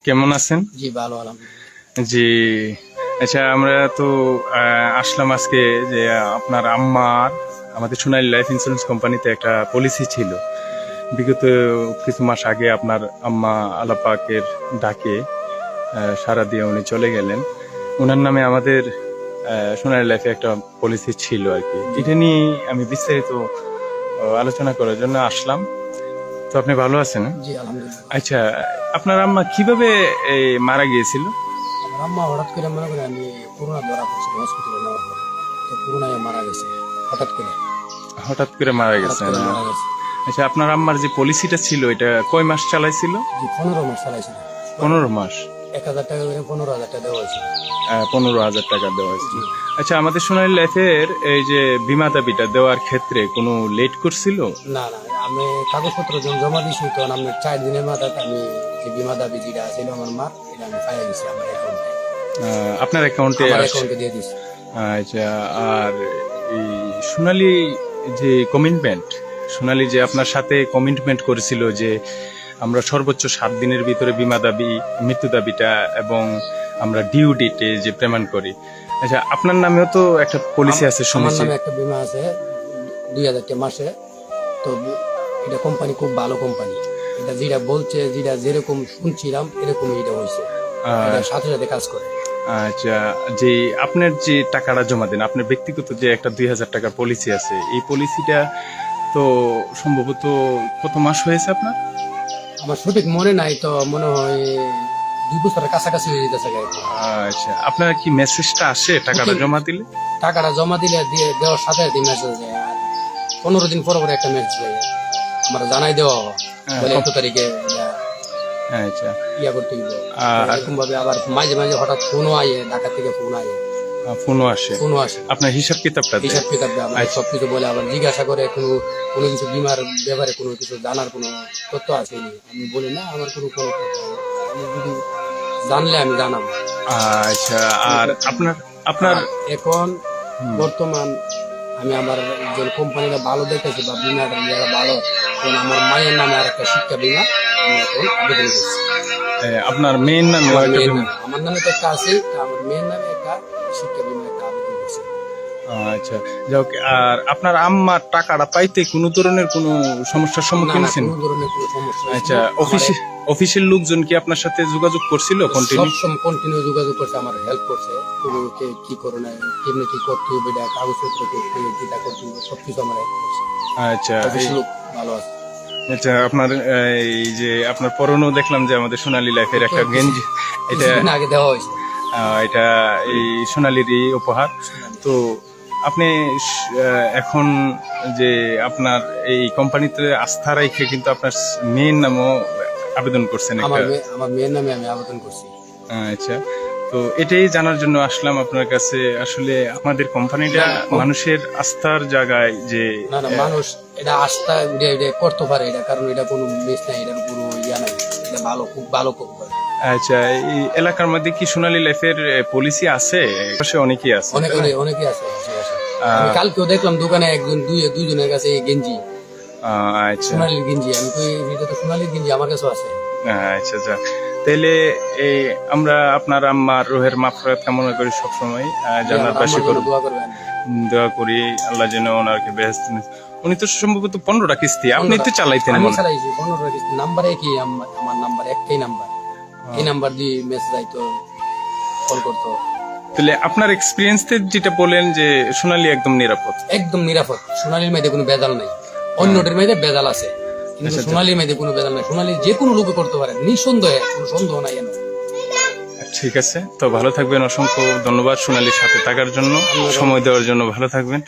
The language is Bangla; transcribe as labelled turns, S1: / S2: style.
S1: কেমন আছেন?
S2: জি ভালো আলহামদুলিল্লাহ।
S1: জি। আচ্ছা, আমরা তো আসলাম আজকে যে আপনার আম্মার আমাদের সোনালী লাইফ ইন্স্যুরেন্স কোম্পানিতে একটা পলিসি ছিল। বিগত কিছু মাস আগে আপনার আম্মা আল্লাহ পাকের ডাকে সাড়া দিয়ে উনি চলে গেলেন। ওনার নামে আমাদের সোনালী লাইফে একটা পলিসি ছিল আর কি। এটা নিয়ে আমি বিস্তারিত আলোচনা করার জন্য আসলাম। তো আপনি ভালো আছেন?
S2: জি আলহামদুলিল্লাহ।
S1: আচ্ছা, আপনার আম্মা কিভাবে মারা গিয়েছিল?
S2: আমার আম্মা হঠাৎ করে মনে করেন আমি করোনা ধরা পড়ছিল হসপিটালে নেওয়ার পরে, তো করোনায় মারা গেছে হঠাৎ করে।
S1: হঠাৎ করে মারা
S2: হঠাৎ
S1: গেছে?
S2: করে মারা গেছে।
S1: আচ্ছা, আপনার আম্মার যে পলিসিটা ছিল এটা কয় মাস চালাইছিল?
S2: জি 15 মাস চালাইছিল।
S1: 15 মাস।
S2: 1000 টাকা করে 15,000 টাকা দেওয়া হয়েছিল।
S1: 15,000 টাকা দেওয়া হয়েছিল। আচ্ছা, আমাদের সোনালী লাইফের এই যে বীমা দাবিটা দেওয়ার ক্ষেত্রে কোনো লেট করছিল?
S2: না না, আমি কাগজপত্র যখন জমা দিয়েছি তখন আমি 4 দিনের মাথায় আমি যে বিমা দাবি যেটা ছিল আমার মার, এটা আমি পাইয়া দিয়েছি আমার অ্যাকাউন্টে।
S1: আপনার অ্যাকাউন্টে?
S2: আমার অ্যাকাউন্টে দিয়ে দিয়েছি।
S1: আচ্ছা, আর এই সোনালী যে কমিটমেন্ট, সোনালী যে আপনার সাথে কমিটমেন্ট করেছিল যে আমরা সর্বোচ্চ 7 দিনের ভিতরে বীমা দাবি, মৃত্যু দাবিটা এবং আমরা ডিউ ডেটে যে পেমেন্ট করি। আচ্ছা, আপনার নামেও তো একটা পলিসি আছে
S2: আমার
S1: শুনেছি।
S2: নামে একটা বিমা আছে 2000 টাকা মাসে। তো এটা কোম্পানি খুব ভালো কোম্পানি। এটা যেটা বলছে, যেটা যেরকম শুনছিলাম এরকমই এটা হয়েছে। এটা সাথে সাথে কাজ করে।
S1: আচ্ছা, যে আপনার যে টাকাটা জমা দেন, আপনার ব্যক্তিগত যে একটা 2000 টাকার পলিসি আছে, এই পলিসিটা তো সম্ভবত কত মাস হয়েছে আপনার?
S2: আমার সঠিক মনে নাই, তো মনে হয় 2 বছরের কাছাকাছি হয়ে যেতেছে গাড়ি।
S1: আচ্ছা, আপনার কি মেসেজটা আসে টাকাটা জমা দিলে?
S2: টাকাটা জমা দিলে দেওয়ার সাথে সাথে মেসেজ যায়, আর 15 দিন পর পর একটা মেসেজ যায় আমরা জানাই দেওয়া হয় বলে এত তারিখে
S1: আচ্ছা,
S2: ইয়া করতে দিব। এরকম ভাবে আবার মাঝে মাঝে হঠাৎ ফোনও আয়ে, ঢাকা থেকে ফোন আয়ে,
S1: ফোনও আসে?
S2: ফোনও আসে।
S1: আপনার হিসাব কিতাবটা দেয়?
S2: হিসাব কিতাব দেয়, আবার সবকিছু বলে, আবার জিজ্ঞাসা করে কোনো কিছু বিমার ব্যাপারে কোনো কিছু জানার কোনো তথ্য আছে নি। আমি বলি না আমার কোনো তথ্য নেই। আমি যদি জানলে আমি জানাবো।
S1: আচ্ছা, আর আপনার আপনার
S2: এখন বর্তমান আমি আমার যে কোম্পানিটা ভালো দেখেছি বা বিমাটা যারা ভালো, কারণ আমার মায়ের নামে আর একটা শিক্ষা বিমা আমি এখন আবেদন করছি।
S1: আপনার মেয়ের নামে?
S2: আমার নামে তো একটা আছে, আমার মেয়ের নামে একটা শিক্ষা বিমা একটা আবেদন করছি।
S1: আচ্ছা, যাক। আর আপনার আম্মার টাকাটা পাইতে কোনো ধরনের কোনো সমস্যার সম্মুখীন হয়েছেন?
S2: কোনো ধরনের কোনো সমস্যা
S1: আচ্ছা, অফিসের লোকজন কি আপনার সাথে যোগাযোগ করছিল?
S2: কন্টিনিউ যোগাযোগ করছে, আমার হেল্প করছে। কি করোনা কেমনি কি করতে হবে, এটা কাগজপত্র করতে হবে, কিটা করতে হবে, সবকিছু আমার হেল্প করছে।
S1: আচ্ছা,
S2: অফিসের লোক ভালো আছে।
S1: আচ্ছা, আপনার এই যে আপনার পরনও দেখলাম যে আমাদের সোনালী লাইফের একটা গেঞ্জি, এটা
S2: আগে দেওয়া হয়েছে।
S1: এটা এই সোনালীরই উপহার। তো আপনি এখন যে আপনার এই কোম্পানিতে আস্থা রেখে কিন্তু আপনার মেয়ের নামও আবেদন করছেন একটা?
S2: আমার মেয়ের নামে আমি আবেদন করছি।
S1: আচ্ছা, তো এটাই জানার জন্য আসলাম আপনার কাছে। আসলে আমাদের কোম্পানিটা মানুষের আস্থার জায়গায় যে
S2: না মানুষ এটা আস্থা এটা করতে পারে, এটা কারণ এটা কোনো মিস নাই, এটার কোনো ইয়া নাই, এটা ভালো, খুব ভালো কোম্পানি।
S1: আচ্ছা, এই এলাকার মধ্যে কি সোনালী লাইফের পলিসি আছে? অনেকেই আছে,
S2: অনেকেই আছে। আমি কালকেও দেখলাম দোকানে দুইজনের কাছে গেঞ্জি, সোনালীর গেঞ্জি। আমি তো এটা তো সোনালীর গেঞ্জি আমার কাছে আছে।
S1: আচ্ছা, আচ্ছা। তাহলে এই আমরা আপনার আম্মার রুহের মাগফিরাত কামনা করি সবসময়, জান্নাতবাসী করব, দোয়া করি আল্লাহ যেন ওনাকে বেহেশত। উনি তো সম্ভবত 15টা কিস্তি আপনি তো চালাইতেন?
S2: আমি চালাইছি 15টা কিস্তি। নাম্বার একই, আমার নাম্বার একটাই নাম্বার। এই নাম্বার দিয়ে মেসেজ আইতো, কল করতো।
S1: তাহলে আপনার এক্সপিরিয়েন্স যেটা বলেন যে সোনালী একদম নিরাপদ?
S2: একদম নিরাপদ। সোনালীর মধ্যে কোনো বেজাল নাই, অন্যটার মধ্যে বেজাল আছে, কিন্তু সোনালীর মধ্যে কোনো বেজাল নাই। সোনালী যে কোনো লোকে করতে পারে নিঃসন্দেহে, কোনো সন্দেহ নাই।
S1: ঠিক আছে, তো ভালো থাকবেন। অসংখ্য ধন্যবাদ সোনালীর সাথে থাকার জন্য, সময় দেওয়ার জন্য। ভালো থাকবেন।